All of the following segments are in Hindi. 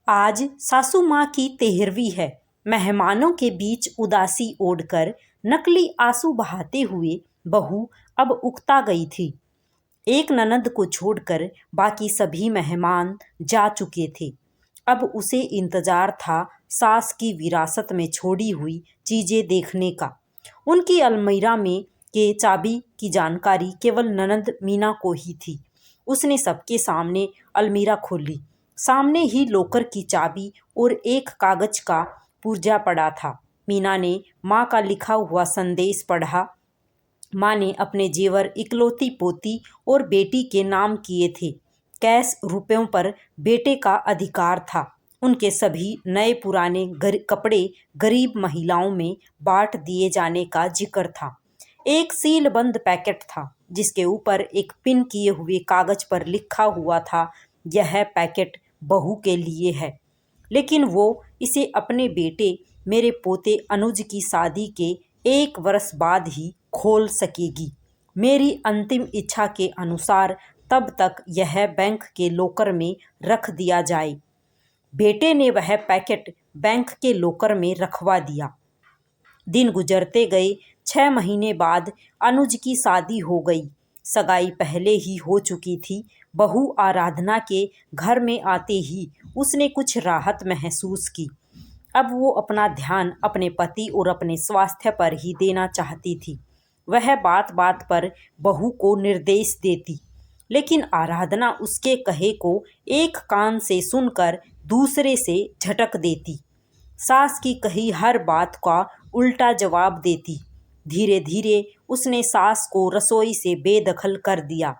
आज सासू माँ की 13वीं है। मेहमानों के बीच उदासी ओढ़कर नकली आंसू बहाते हुए बहू अब उकता गई थी। एक ननद को छोड़कर बाकी सभी मेहमान जा चुके थे। अब उसे इंतजार था सास की विरासत में छोड़ी हुई चीजें देखने का। उनकी अलमीरा में के चाबी की जानकारी केवल ननद मीना को ही थी। उसने सबके सामने अलमीरा खोली। सामने ही लॉकर की चाबी और एक कागज का पुर्जा पड़ा था। मीना ने माँ का लिखा हुआ संदेश पढ़ा। माँ ने अपने जेवर इकलौती पोती और बेटी के नाम किए थे। कैश रुपयों पर बेटे का अधिकार था। उनके सभी नए पुराने कपड़े गरीब महिलाओं में बांट दिए जाने का जिक्र था। एक सीलबंद पैकेट था जिसके ऊपर एक पिन किए हुए कागज पर लिखा हुआ था, यह पैकेट बहू के लिए है, लेकिन वो इसे अपने बेटे मेरे पोते अनुज की शादी के 1 वर्ष बाद ही खोल सकेगी। मेरी अंतिम इच्छा के अनुसार तब तक यह बैंक के लॉकर में रख दिया जाए। बेटे ने वह पैकेट बैंक के लॉकर में रखवा दिया। दिन गुजरते गए। 6 महीने बाद अनुज की शादी हो गई। सगाई पहले ही हो चुकी थी। बहू आराधना के घर में आते ही उसने कुछ राहत महसूस की। अब वो अपना ध्यान अपने पति और अपने स्वास्थ्य पर ही देना चाहती थी। वह बात बात पर बहू को निर्देश देती, लेकिन आराधना उसके कहे को एक कान से सुनकर दूसरे से झटक देती। सास की कही हर बात का उल्टा जवाब देती। धीरे धीरे उसने सास को रसोई से बेदखल कर दिया।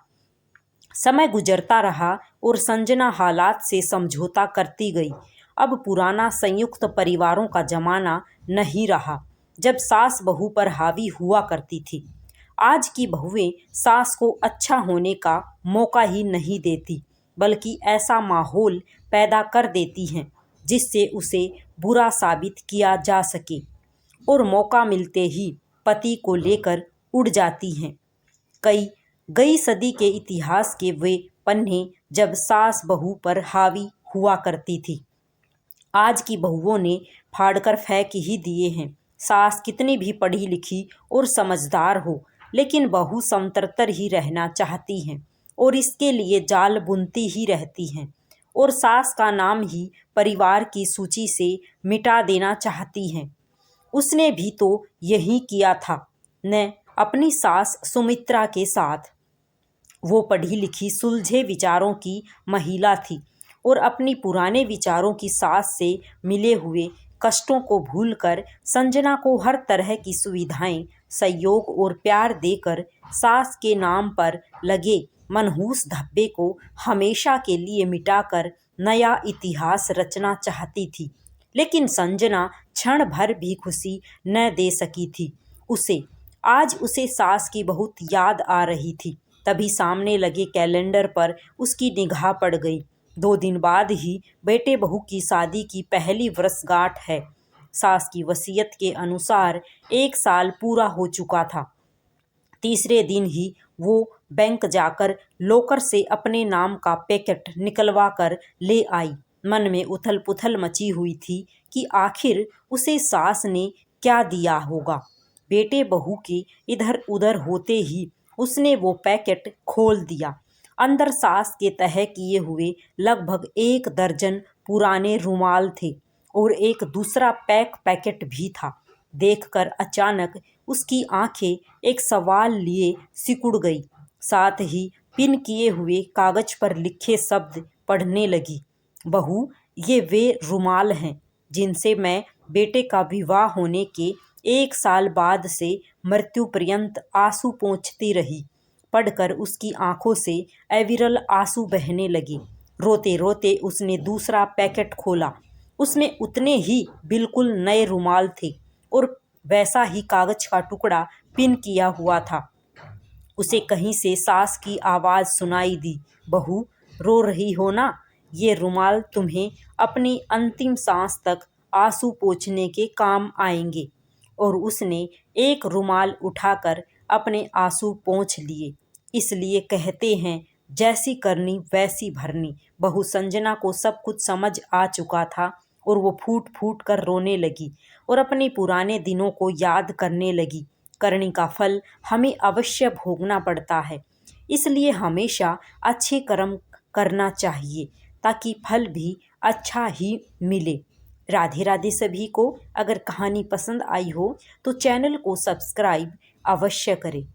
समय गुजरता रहा और संजना हालात से समझौता करती गई। अब पुराना संयुक्त परिवारों का जमाना नहीं रहा जब सास बहू पर हावी हुआ करती थी। आज की बहुएं सास को अच्छा होने का मौका ही नहीं देती, बल्कि ऐसा माहौल पैदा कर देती हैं जिससे उसे बुरा साबित किया जा सके, और मौका मिलते ही पति को लेकर उड़ जाती हैं। गई सदी के इतिहास के वे पन्ने जब सास बहू पर हावी हुआ करती थी, आज की बहुओं ने फाड़कर फेंक ही दिए हैं। सास कितनी भी पढ़ी लिखी और समझदार हो, लेकिन बहू समतरतर ही रहना चाहती हैं और इसके लिए जाल बुनती ही रहती हैं, और सास का नाम ही परिवार की सूची से मिटा देना चाहती हैं। उसने भी तो यही किया था न अपनी सास सुमित्रा के साथ। वो पढ़ी लिखी सुलझे विचारों की महिला थी और अपनी पुराने विचारों की सास से मिले हुए कष्टों को भूलकर संजना को हर तरह की सुविधाएं, सहयोग और प्यार देकर सास के नाम पर लगे मनहूस धब्बे को हमेशा के लिए मिटाकर नया इतिहास रचना चाहती थी। लेकिन संजना क्षण भर भी खुशी न दे सकी थी उसे। आज उसे सास की बहुत याद आ रही थी। तभी सामने लगे कैलेंडर पर उसकी निगाह पड़ गई। 2 दिन बाद ही बेटे बहू की शादी की पहली वर्षगांठ है। सास की वसीयत के अनुसार 1 साल पूरा हो चुका था। तीसरे दिन ही वो बैंक जाकर लॉकर से अपने नाम का पैकेट निकलवा कर ले आई। मन में उथल पुथल मची हुई थी कि आखिर उसे सास ने क्या दिया होगा। बेटे बहू के इधर उधर होते ही उसने वो पैकेट खोल दिया। अंदर सास के तह किए हुए लगभग 1 दर्जन पुराने रुमाल थे और एक दूसरा पैकेट भी था। देखकर अचानक उसकी आंखें एक सवाल लिए सिकुड़ गई। साथ ही पिन किए हुए कागज पर लिखे शब्द पढ़ने लगी। बहू, ये वे रुमाल हैं जिनसे मैं बेटे का विवाह होने के 1 साल बाद से मृत्यु पर्यंत आंसू पोंछती रही। पढ़कर उसकी आंखों से अविरल आंसू बहने लगे। रोते रोते उसने दूसरा पैकेट खोला। उसमें उतने ही बिल्कुल नए रुमाल थे और वैसा ही कागज का टुकड़ा पिन किया हुआ था। उसे कहीं से सास की आवाज़ सुनाई दी, बहू, रो रही हो ना? ये रुमाल तुम्हें अपनी अंतिम सांस तक आंसू पोंछने के काम आएंगे। और उसने एक रुमाल उठाकर अपने आंसू पोंछ लिए। इसलिए कहते हैं जैसी करनी वैसी भरनी। बहू संजना को सब कुछ समझ आ चुका था और वो फूट फूट कर रोने लगी और अपने पुराने दिनों को याद करने लगी। करनी का फल हमें अवश्य भोगना पड़ता है, इसलिए हमेशा अच्छे कर्म करना चाहिए ताकि फल भी अच्छा ही मिले। राधे राधे सभी को। अगर कहानी पसंद आई हो तो चैनल को सब्सक्राइब अवश्य करें।